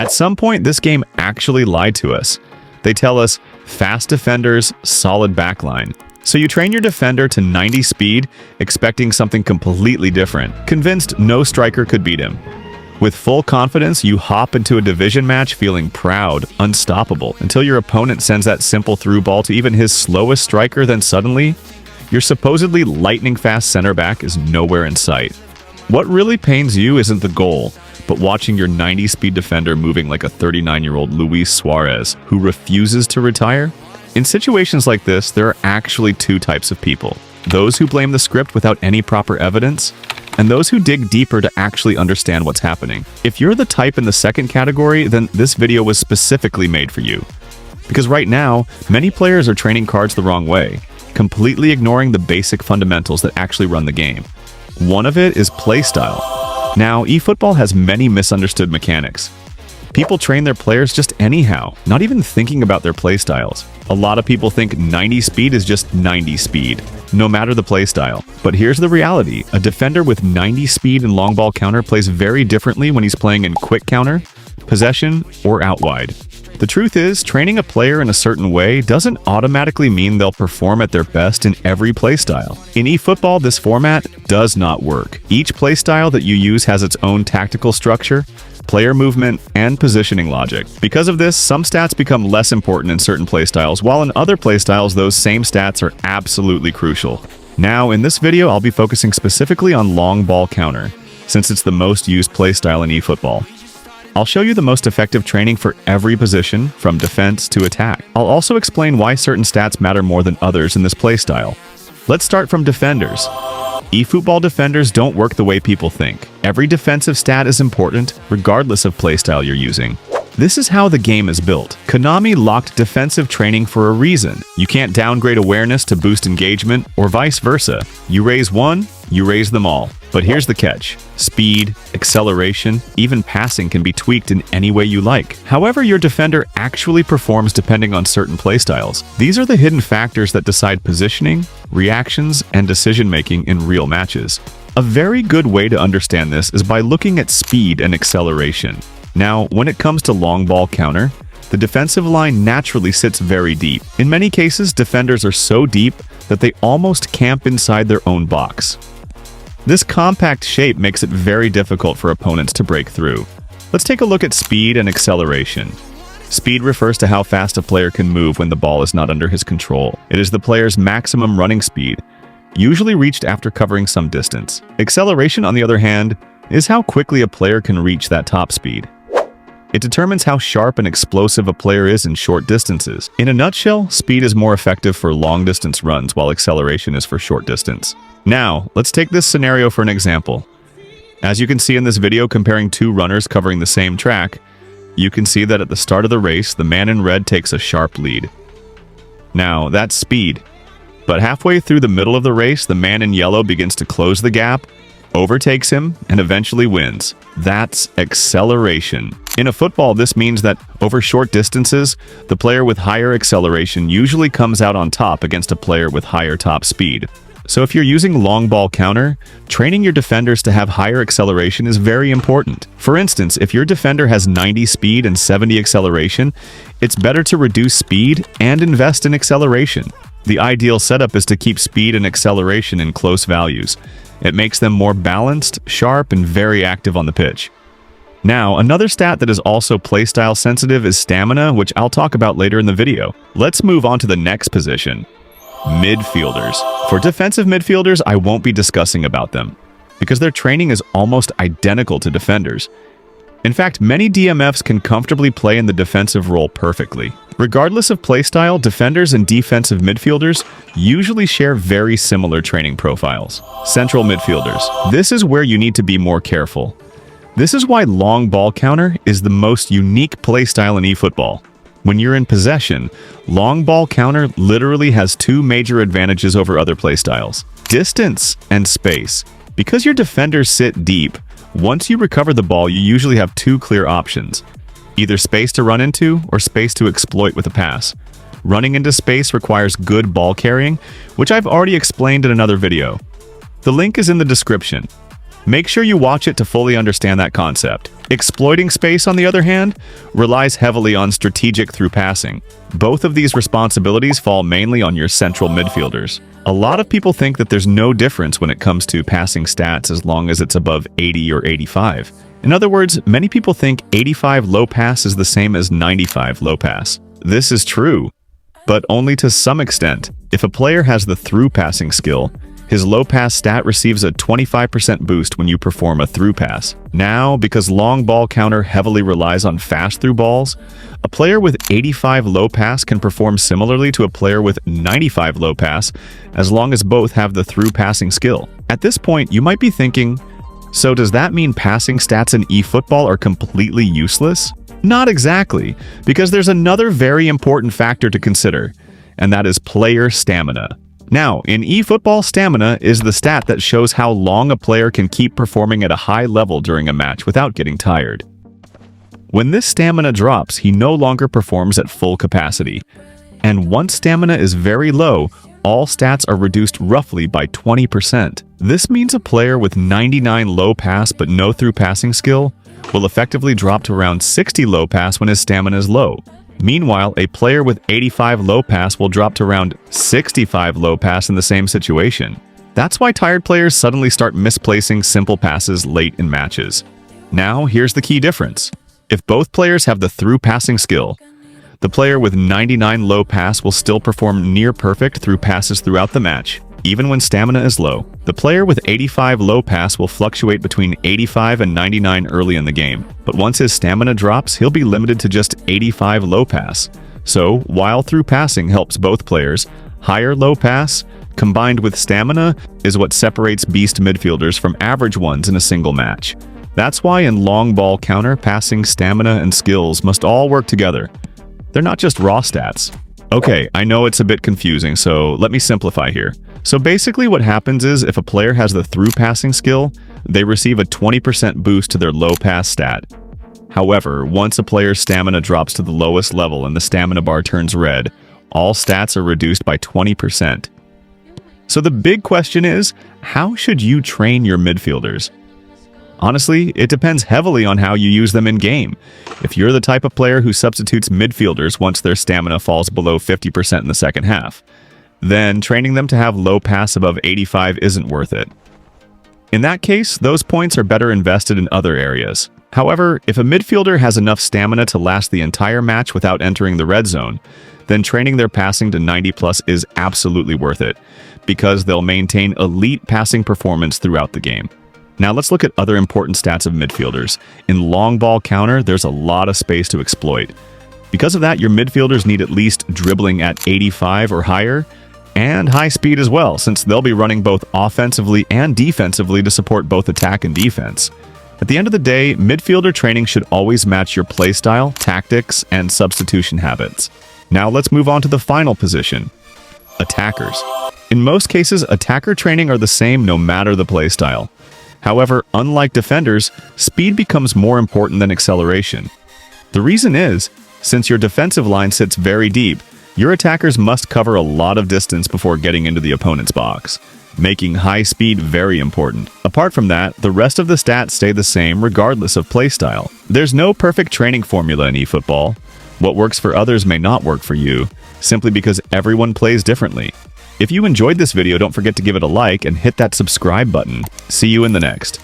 At some point, this game actually lied to us. They tell us, fast defenders, solid backline. So you train your defender to 90 speed, expecting something completely different, convinced no striker could beat him. With full confidence, you hop into a division match feeling proud, unstoppable, until your opponent sends that simple through ball to even his slowest striker, then suddenly, your supposedly lightning-fast center back is nowhere in sight. What really pains you isn't the goal, but watching your 90-speed defender moving like a 39-year-old Luis Suarez who refuses to retire. In situations like this, there are actually two types of people. Those who blame the script without any proper evidence, and those who dig deeper to actually understand what's happening. If you're the type in the second category, then this video was specifically made for you. Because right now, many players are training cards the wrong way, completely ignoring the basic fundamentals that actually run the game. One of it is playstyle. Now, eFootball has many misunderstood mechanics. People train their players just anyhow, not even thinking about their playstyles. A lot of people think 90 speed is just 90 speed, no matter the playstyle. But here's the reality. A defender with 90 speed and long ball counter plays very differently when he's playing in quick counter, possession, or out wide. The truth is, training a player in a certain way doesn't automatically mean they'll perform at their best in every playstyle. In eFootball, this format does not work. Each playstyle that you use has its own tactical structure, player movement, and positioning logic. Because of this, some stats become less important in certain playstyles, while in other playstyles, those same stats are absolutely crucial. Now, in this video, I'll be focusing specifically on long ball counter, since it's the most used playstyle in eFootball. I'll show you the most effective training for every position, from defense to attack. I'll also explain why certain stats matter more than others in this playstyle. Let's start from defenders. eFootball defenders don't work the way people think. Every defensive stat is important, regardless of playstyle you're using. This is how the game is built. Konami locked defensive training for a reason. You can't downgrade awareness to boost engagement, or vice versa. You raise one, you raise them all. But here's the catch. Speed, acceleration, even passing can be tweaked in any way you like. However your defender actually performs depending on certain playstyles. These are the hidden factors that decide positioning, reactions, and decision-making in real matches. A very good way to understand this is by looking at speed and acceleration. Now, when it comes to long ball counter, the defensive line naturally sits very deep. In many cases, defenders are so deep that they almost camp inside their own box. This compact shape makes it very difficult for opponents to break through. Let's take a look at speed and acceleration. Speed refers to how fast a player can move when the ball is not under his control. It is the player's maximum running speed, usually reached after covering some distance. Acceleration, on the other hand, is how quickly a player can reach that top speed. It determines how sharp and explosive a player is in short distances. In a nutshell, speed is more effective for long-distance runs, while acceleration is for short distance. Now, let's take this scenario for an example. As you can see in this video comparing two runners covering the same track, you can see that at the start of the race, the man in red takes a sharp lead. Now, that's speed. But halfway through the middle of the race, the man in yellow begins to close the gap, overtakes him, and eventually wins. That's acceleration. In a football, this means that over short distances, the player with higher acceleration usually comes out on top against a player with higher top speed. So if you're using long ball counter, training your defenders to have higher acceleration is very important. For instance, if your defender has 90 speed and 70 acceleration, it's better to reduce speed and invest in acceleration. The ideal setup is to keep speed and acceleration in close values. It makes them more balanced, sharp, and very active on the pitch. Now, another stat that is also playstyle sensitive is stamina, which I'll talk about later in the video. Let's move on to the next position. Midfielders. For defensive midfielders, I won't be discussing about them, because their training is almost identical to defenders. In fact, many DMFs can comfortably play in the defensive role perfectly. Regardless of playstyle, defenders and defensive midfielders usually share very similar training profiles. Central midfielders. This is where you need to be more careful. This is why long ball counter is the most unique playstyle in eFootball. When you're in possession, long ball counter literally has two major advantages over other playstyles: distance and space. Because your defenders sit deep, once you recover the ball, you usually have two clear options: either space to run into or space to exploit with a pass. Running into space requires good ball carrying, which I've already explained in another video. The link is in the description. Make sure you watch it to fully understand that concept. Exploiting space, on the other hand, relies heavily on strategic through passing. Both of these responsibilities fall mainly on your central midfielders. A lot of people think that there's no difference when it comes to passing stats as long as it's above 80 or 85. In other words, many people think 85 low pass is the same as 95 low pass. This is true, but only to some extent. If a player has the through passing skill, his low pass stat receives a 25% boost when you perform a through pass. Now, because long ball counter heavily relies on fast through balls, a player with 85 low pass can perform similarly to a player with 95 low pass as long as both have the through passing skill. At this point, you might be thinking, so does that mean passing stats in eFootball are completely useless? Not exactly, because there's another very important factor to consider, and that is player stamina. Now, in eFootball, stamina is the stat that shows how long a player can keep performing at a high level during a match without getting tired. When this stamina drops, he no longer performs at full capacity. And once stamina is very low, all stats are reduced roughly by 20%. This means a player with 99 low pass but no through passing skill will effectively drop to around 60 low pass when his stamina is low. Meanwhile, a player with 85 low pass will drop to around 65 low pass in the same situation. That's why tired players suddenly start misplacing simple passes late in matches. Now, here's the key difference. If both players have the through passing skill, the player with 99 low pass will still perform near perfect through passes throughout the match, even when stamina is low. The player with 85 low pass will fluctuate between 85 and 99 early in the game, but once his stamina drops, he'll be limited to just 85 low pass. So, while through passing helps both players, higher low pass, combined with stamina, is what separates beast midfielders from average ones in a single match. That's why in long ball counter, passing, stamina, and skills must all work together. They're not just raw stats. Okay, I know it's a bit confusing, so let me simplify here. So basically what happens is if a player has the through passing skill, they receive a 20% boost to their low pass stat. However, once a player's stamina drops to the lowest level and the stamina bar turns red, all stats are reduced by 20%. So the big question is, how should you train your midfielders? Honestly, it depends heavily on how you use them in-game. If you're the type of player who substitutes midfielders once their stamina falls below 50% in the second half, then training them to have low pass above 85 isn't worth it. In that case, those points are better invested in other areas. However, if a midfielder has enough stamina to last the entire match without entering the red zone, then training their passing to 90+ is absolutely worth it, because they'll maintain elite passing performance throughout the game. Now let's look at other important stats of midfielders. In long ball counter, there's a lot of space to exploit. Because of that, your midfielders need at least dribbling at 85 or higher, and high speed as well, since they'll be running both offensively and defensively to support both attack and defense. At the end of the day, midfielder training should always match your playstyle, tactics, and substitution habits. Now let's move on to the final position, attackers. In most cases, attacker training are the same no matter the playstyle. However, unlike defenders, speed becomes more important than acceleration. The reason is, since your defensive line sits very deep, your attackers must cover a lot of distance before getting into the opponent's box, making high speed very important. Apart from that, the rest of the stats stay the same regardless of playstyle. There's no perfect training formula in eFootball. What works for others may not work for you, simply because everyone plays differently. If you enjoyed this video, don't forget to give it a like and hit that subscribe button. See you in the next.